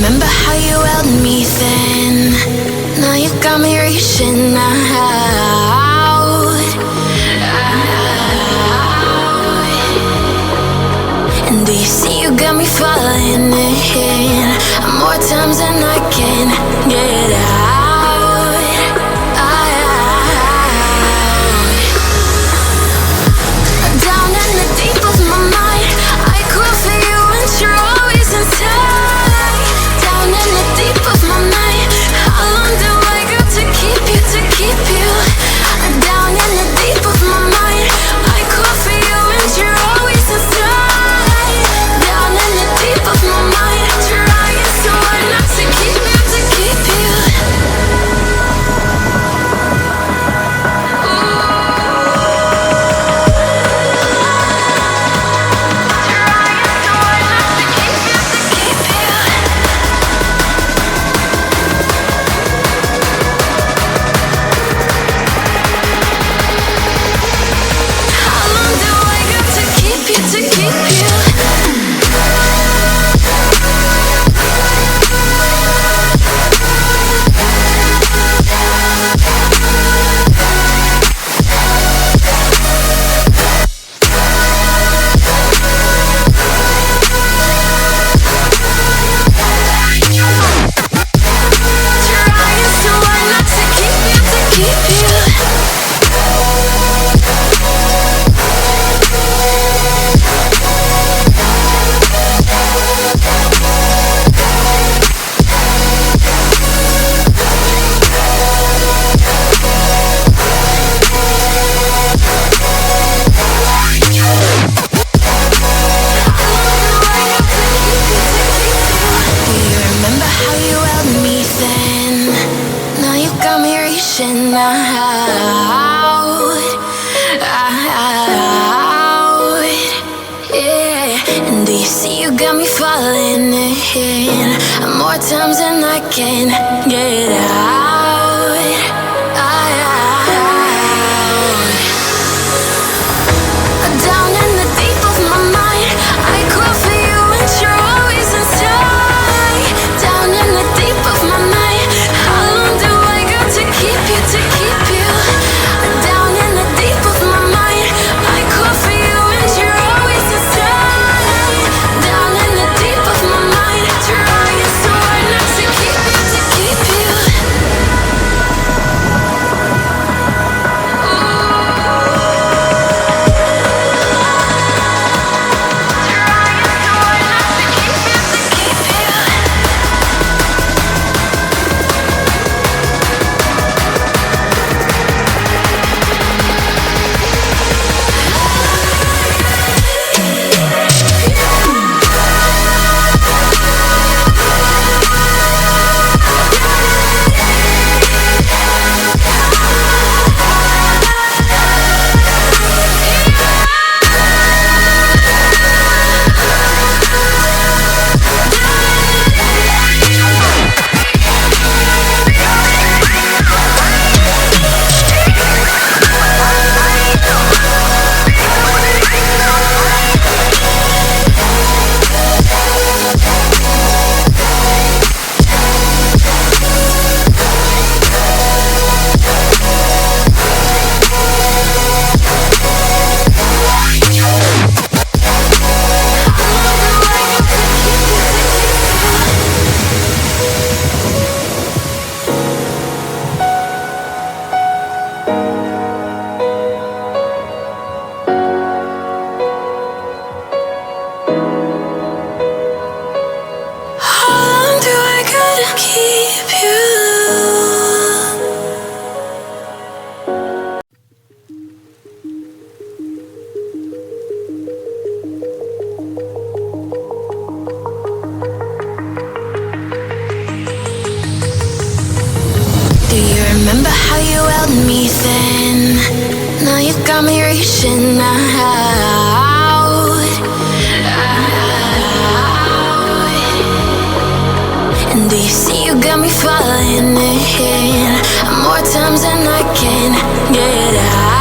remember how you held me then? Now you got me reaching out. And do you see you got me falling in more times than I can get out? Down in the deep of my mind, I crawl for you and you're always inside. Down in the deep of my mind, how long do I got to keep you, to keep you? Down in the deep of my mind, I crawl for you and you're always inside. Down in the deep of my mind, trying so hard not to keep you, to keep you. More times than I can get out. Down in the deep of my mind, I crawl for you and you're always inside. Down in the deep of my mind, how long do I got to keep you, to keep you? Down in the deep of my mind, I crawl for you and you're always inside. Down in the deep of my mind, trying so hard not to keep you, to keep you. Remember how you held me then? Now you got me reaching out. And do you see you got me falling in more times than I can get out?